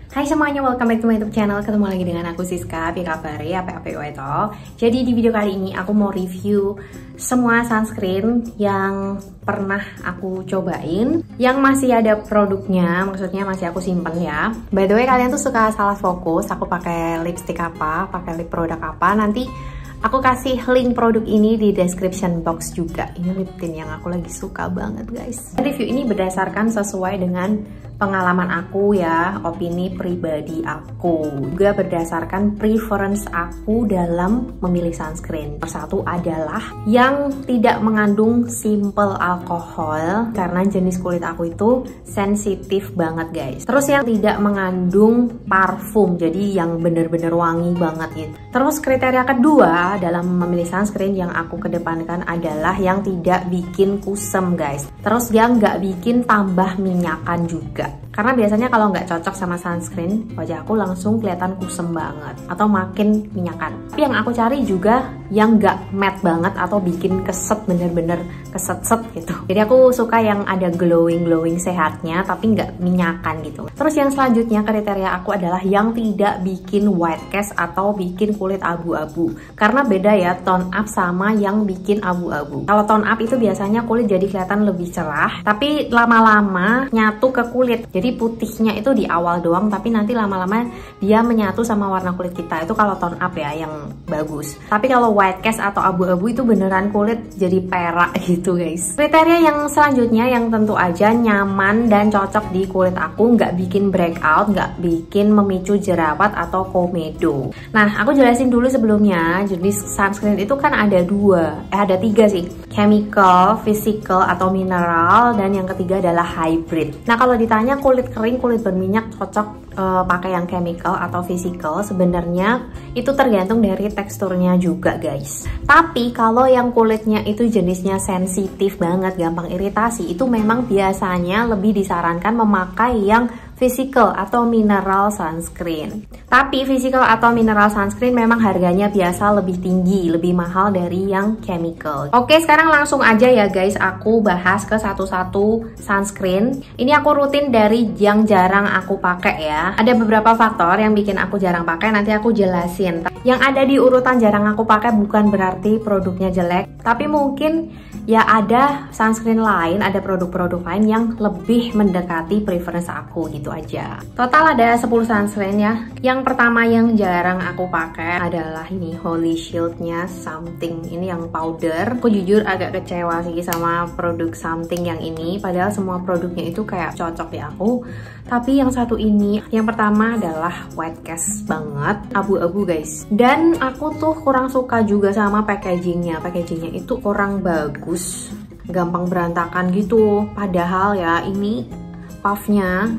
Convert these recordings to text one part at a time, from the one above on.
Hai semuanya, welcome back to my YouTube channel. Ketemu lagi dengan aku Siska, apa kabar ya, apa itu. Jadi di video kali ini aku mau review semua sunscreen yang pernah aku cobain, yang masih ada produknya, maksudnya masih aku simpen ya. By the way, kalian tuh suka salah fokus, aku pakai lipstick apa, pakai lip produk apa, nanti aku kasih link produk ini di description box juga. Ini lip tint yang aku lagi suka banget guys. Review ini berdasarkan sesuai dengan pengalaman aku ya, opini pribadi aku. Juga berdasarkan preference aku dalam memilih sunscreen. Persatu adalah yang tidak mengandung simple alkohol, karena jenis kulit aku itu sensitif banget guys. Terus yang tidak mengandung parfum, jadi yang bener-bener wangi banget gitu. Terus kriteria kedua dalam memilih sunscreen yang aku kedepankan adalah yang tidak bikin kusem guys. Terus yang nggak bikin tambah minyakan juga. Karena biasanya kalau nggak cocok sama sunscreen, wajah aku langsung kelihatan kusem banget atau makin minyakan. Tapi yang aku cari juga yang nggak matte banget atau bikin keset, bener-bener keset-set gitu. Jadi aku suka yang ada glowing sehatnya tapi nggak minyakan gitu. Terus yang selanjutnya kriteria aku adalah yang tidak bikin white cast atau bikin kulit abu-abu. Karena beda ya tone up sama yang bikin abu-abu. Kalau tone up itu biasanya kulit jadi kelihatan lebih cerah, tapi lama-lama nyatu ke kulit. Jadi putihnya itu di awal doang, tapi nanti lama-lama dia menyatu sama warna kulit kita. Itu kalau tone up ya yang bagus. Tapi kalau white cast atau abu-abu itu beneran kulit jadi perak gitu guys. Kriteria yang selanjutnya yang tentu aja nyaman dan cocok di kulit aku, nggak bikin breakout, nggak bikin memicu jerawat atau komedo. Nah, aku jelasin dulu sebelumnya, jenis sunscreen itu kan ada ada tiga sih. Chemical, physical atau mineral, dan yang ketiga adalah hybrid. Nah, kalau ditanya kulit kering, kulit berminyak cocok pakai yang chemical atau physical, sebenarnya itu tergantung dari teksturnya juga guys. Tapi kalau yang kulitnya itu jenisnya sensitif banget, gampang iritasi, itu memang biasanya lebih disarankan memakai yang physical atau mineral sunscreen. Tapi physical atau mineral sunscreen memang harganya biasa lebih tinggi, lebih mahal dari yang chemical. Oke, sekarang langsung aja ya guys, aku bahas ke satu-satu sunscreen. Ini aku rutin dari yang jarang aku pakai ya. Ada beberapa faktor yang bikin aku jarang pakai, nanti aku jelasin. Yang ada di urutan jarang aku pakai bukan berarti produknya jelek, tapi mungkin ya ada sunscreen lain, ada produk-produk lain yang lebih mendekati preference aku gitu aja. Total ada 10 sunscreen ya. Yang pertama yang jarang aku pakai adalah ini Holy Shield-nya Something. Ini yang powder. Aku jujur agak kecewa sih sama produk Something yang ini, padahal semua produknya itu kayak cocok di aku. Tapi yang satu ini, yang pertama adalah white cast banget, abu-abu guys. Dan aku tuh kurang suka juga sama packagingnya. Packagingnya itu kurang bagus, gampang berantakan gitu. Padahal ya ini puffnya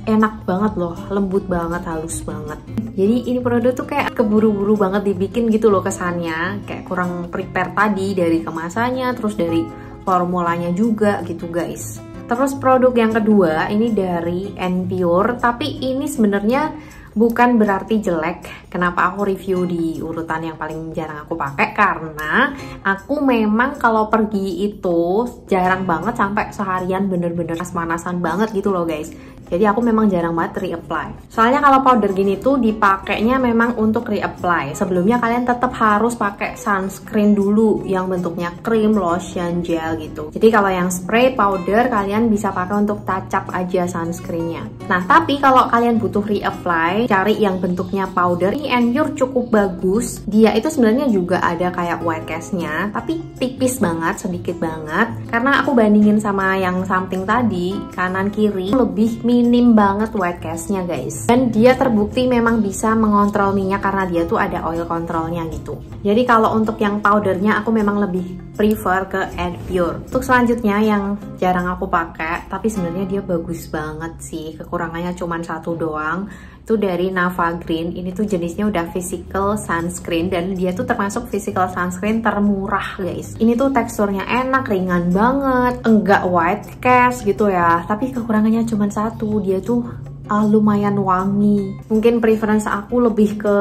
enak banget loh, lembut banget, halus banget. Jadi ini produk tuh kayak keburu-buru banget dibikin gitu loh kesannya. Kayak kurang prepare tadi dari kemasannya, terus dari formulanya juga gitu guys. Terus produk yang kedua ini dari Npure, tapi ini sebenarnya bukan berarti jelek. Kenapa aku review di urutan yang paling jarang aku pakai? Karena aku memang kalau pergi itu jarang banget sampai seharian bener-bener panas-panasan banget gitu loh guys. Jadi aku memang jarang banget reapply. Soalnya kalau powder gini tuh dipakainya memang untuk reapply. Sebelumnya kalian tetap harus pakai sunscreen dulu yang bentuknya krim, lotion, gel gitu. Jadi kalau yang spray, powder kalian bisa pakai untuk touch up aja sunscreennya. Nah, tapi kalau kalian butuh reapply, cari yang bentuknya powder. Ini Npure cukup bagus. Dia itu sebenarnya juga ada kayak white cast-nya, tapi tipis banget, sedikit banget. Karena aku bandingin sama yang Something tadi, kanan kiri lebih minim banget white cast-nya guys. Dan dia terbukti memang bisa mengontrol minyak karena dia tuh ada oil controlnya gitu. Jadi kalau untuk yang powdernya aku memang lebih prefer ke Npure. Untuk selanjutnya yang jarang aku pakai, tapi sebenarnya dia bagus banget sih. Kekurangannya cuma satu doang. Itu dari Nava Green. Ini tuh jenisnya udah physical sunscreen dan dia tuh termasuk physical sunscreen termurah guys. Ini tuh teksturnya enak, ringan banget, enggak white cast gitu ya. Tapi kekurangannya cuma satu, dia tuh lumayan wangi. Mungkin preference aku lebih ke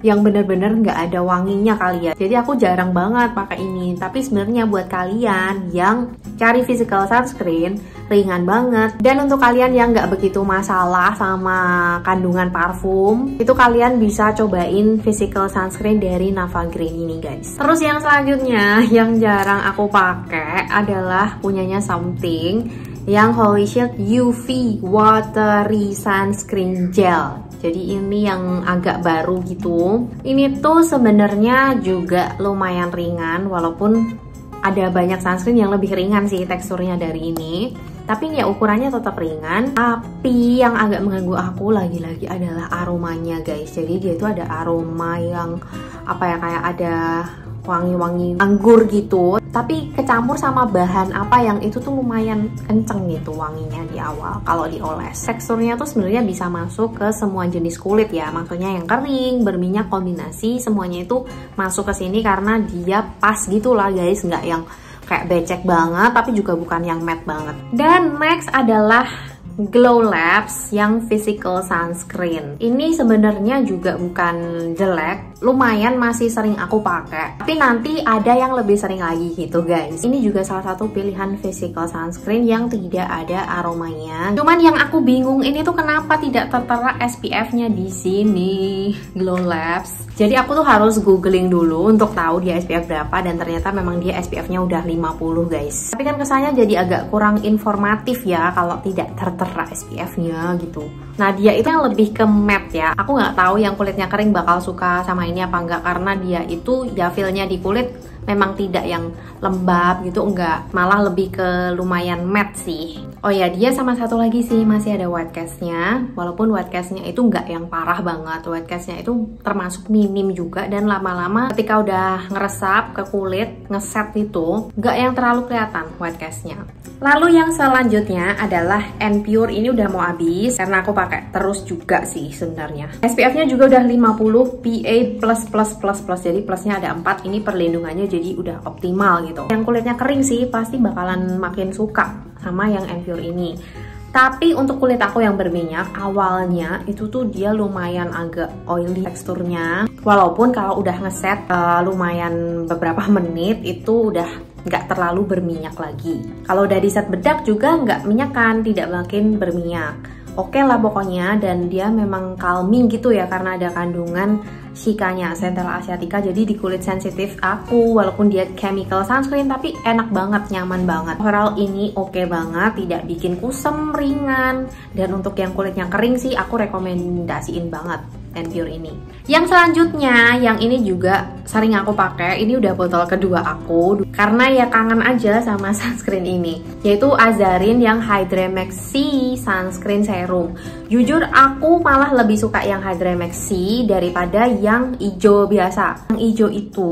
yang bener-bener nggak ada wanginya kali ya. Jadi aku jarang banget pakai ini. Tapi sebenarnya buat kalian yang cari physical sunscreen, ringan banget. Dan untuk kalian yang nggak begitu masalah sama kandungan parfum, itu kalian bisa cobain physical sunscreen dari Nava Green ini guys. Terus yang selanjutnya yang jarang aku pakai adalah punyanya Something yang Holy Shield UV Watery Sunscreen Gel. Jadi ini yang agak baru gitu. Ini tuh sebenarnya juga lumayan ringan, walaupun ada banyak sunscreen yang lebih ringan sih teksturnya dari ini. Tapi ya ukurannya tetap ringan. Tapi yang agak mengganggu aku lagi-lagi adalah aromanya guys. Jadi dia itu ada aroma yang apa ya, kayak ada wangi-wangi anggur gitu, tapi kecampur sama bahan apa yang itu tuh lumayan kenceng gitu wanginya di awal kalau dioles. Teksturnya tuh sebenarnya bisa masuk ke semua jenis kulit ya, maksudnya yang kering, berminyak, kombinasi, semuanya itu masuk ke sini karena dia pas gitu lah guys, nggak yang kayak becek banget tapi juga bukan yang matte banget. Dan next adalah Glow Labs yang physical sunscreen. Ini sebenarnya juga bukan jelek, lumayan masih sering aku pakai. Tapi nanti ada yang lebih sering lagi gitu guys. Ini juga salah satu pilihan physical sunscreen yang tidak ada aromanya. Cuman yang aku bingung ini tuh kenapa tidak tertera SPF-nya di sini Glow Labs. Jadi aku tuh harus googling dulu untuk tahu dia SPF berapa, dan ternyata memang dia SPF-nya udah 50 guys. Tapi kan kesannya jadi agak kurang informatif ya kalau tidak tertera SPF-nya gitu. Nah dia itu yang lebih ke matte ya. Aku nggak tahu yang kulitnya kering bakal suka sama ini apa enggak, karena dia itu ya feel-nya di kulit memang tidak yang lembab gitu, enggak, malah lebih ke lumayan matte sih. Oh ya, dia sama satu lagi sih masih ada white cast-nya, walaupun white cast-nya itu enggak yang parah banget. White cast-nya itu termasuk minim juga, dan lama-lama ketika udah ngeresap ke kulit, ngeset itu enggak yang terlalu kelihatan white cast-nya. Lalu yang selanjutnya adalah N-Pure. Ini udah mau habis karena aku pakai terus juga sih sebenarnya. SPF-nya juga udah 50 PA++++, jadi plusnya ada 4. Ini perlindungannya jadi udah optimal gitu. Yang kulitnya kering sih pasti bakalan makin suka sama yang N-Pure ini. Tapi untuk kulit aku yang berminyak, awalnya itu tuh dia lumayan agak oily teksturnya. Walaupun kalau udah ngeset lumayan beberapa menit itu udah nggak terlalu berminyak lagi. Kalau udah di set bedak juga nggak minyakan, tidak makin berminyak. Oke lah pokoknya, dan dia memang calming gitu ya karena ada kandungan Shikanya, Centella asiatica. Jadi di kulit sensitif aku, walaupun dia chemical sunscreen tapi enak banget, nyaman banget. Overall ini oke banget, tidak bikin kusem, ringan. Dan untuk yang kulitnya kering sih aku rekomendasiin banget N-Pure ini. Yang selanjutnya, yang ini juga sering aku pakai. Ini udah botol kedua aku karena ya kangen aja sama sunscreen ini, yaitu Azarin yang Hydra-Maxi Sunscreen Serum. Jujur aku malah lebih suka yang Hydra-Maxi daripada yang hijau biasa. Yang hijau itu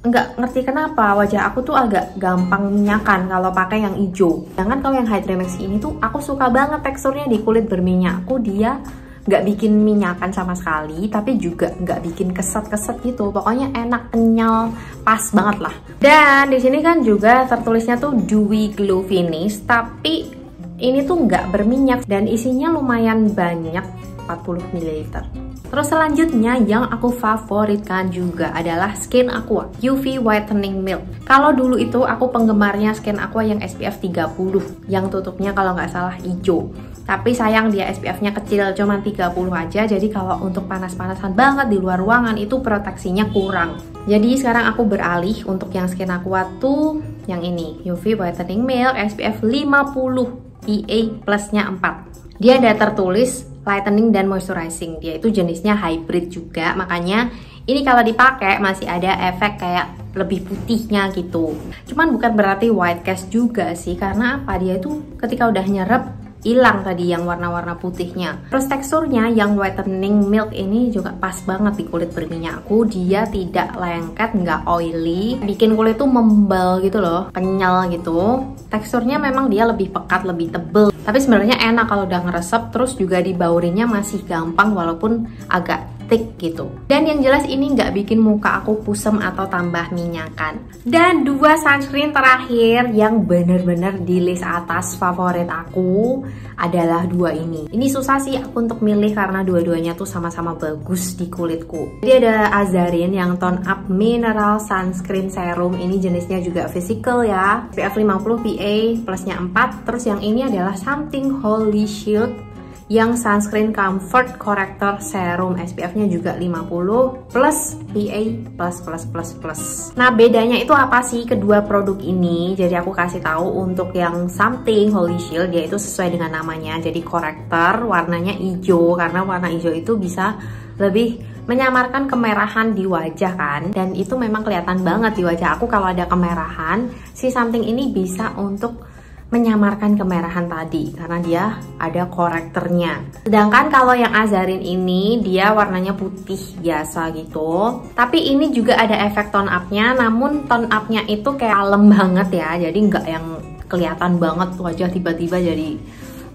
nggak ngerti kenapa wajah aku tuh agak gampang minyakan kalau pakai yang hijau. Jangan kalau yang Hydra-Maxi ini tuh aku suka banget teksturnya di kulit berminyakku. Dia nggak bikin minyakan sama sekali, tapi juga nggak bikin keset-keset gitu. Pokoknya enak, kenyal, pas banget lah. Dan di sini kan juga tertulisnya tuh Dewy Glow Finish, tapi ini tuh nggak berminyak dan isinya lumayan banyak, 40 ml. Terus selanjutnya yang aku favoritkan juga adalah Skin Aqua UV Whitening Milk. Kalau dulu itu aku penggemarnya Skin Aqua yang SPF 30, yang tutupnya kalau nggak salah hijau. Tapi sayang dia SPF-nya kecil, cuma 30 aja. Jadi kalau untuk panas-panasan banget di luar ruangan itu proteksinya kurang. Jadi sekarang aku beralih untuk yang Skin Aqua tuh yang ini, UV Whitening Milk SPF 50, PA plusnya 4. Dia ada tertulis lightening dan moisturizing. Dia itu jenisnya hybrid juga, makanya ini kalau dipakai masih ada efek kayak lebih putihnya gitu. Cuman bukan berarti white cast juga sih, karena apa, dia itu ketika udah nyerep hilang tadi yang warna-warna putihnya. Terus teksturnya yang whitening milk ini juga pas banget di kulit berminyakku. Dia tidak lengket, nggak oily, bikin kulit tuh membal gitu loh, kenyal gitu. Teksturnya memang dia lebih pekat, lebih tebel, tapi sebenarnya enak kalau udah ngeresep. Terus juga dibaurinnya masih gampang walaupun agak stick gitu. Dan yang jelas ini nggak bikin muka aku kusam atau tambah minyakan. Dan 2 sunscreen terakhir yang bener-bener di list atas favorit aku adalah 2 ini. Ini susah sih aku untuk milih karena dua-duanya tuh sama-sama bagus di kulitku. Jadi ada Azarin yang Tone Up Mineral Sunscreen Serum. Ini jenisnya juga physical ya. SPF 50 PA plusnya 4. Terus yang ini adalah Something Holy Shield yang Sunscreen Comfort Corrector Serum, SPF-nya juga 50 plus PA plus. Nah, bedanya itu apa sih kedua produk ini? Jadi aku kasih tahu untuk yang Something Holy Shield, dia itu sesuai dengan namanya. Jadi corrector, warnanya hijau karena warna hijau itu bisa lebih menyamarkan kemerahan di wajah kan. Dan itu memang kelihatan banget di wajah aku kalau ada kemerahan. Si Something ini bisa untuk menyamarkan kemerahan tadi karena dia ada korektornya. Sedangkan kalau yang Azarin ini dia warnanya putih biasa gitu. Tapi ini juga ada efek tone up-nya, namun tone up-nya itu kayak kalem banget ya. Jadi nggak yang kelihatan banget wajah tiba-tiba jadi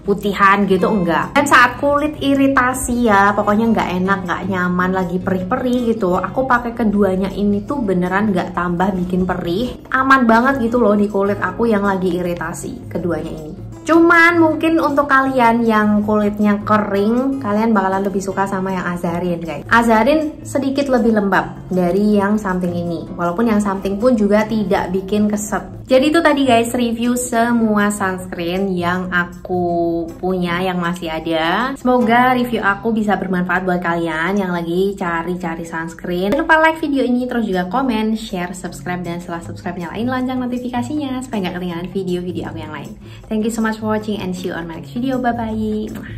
putihan gitu, enggak. Dan saat kulit iritasi ya, pokoknya nggak enak, nggak nyaman, lagi perih-perih gitu, aku pakai keduanya ini tuh beneran nggak tambah bikin perih, aman banget gitu loh di kulit aku yang lagi iritasi, keduanya ini. Cuman mungkin untuk kalian yang kulitnya kering, kalian bakalan lebih suka sama yang Azarin guys. Azarin sedikit lebih lembab dari yang Something ini, walaupun yang Something pun juga tidak bikin keset. Jadi itu tadi guys review semua sunscreen yang aku punya yang masih ada. Semoga review aku bisa bermanfaat buat kalian yang lagi cari-cari sunscreen. Jangan lupa like video ini, terus juga komen, share, subscribe, dan setelah subscribe nyalain lonceng notifikasinya supaya nggak ketinggalan video-video aku yang lain. Thank you so much for watching and see you on my next video. Bye bye.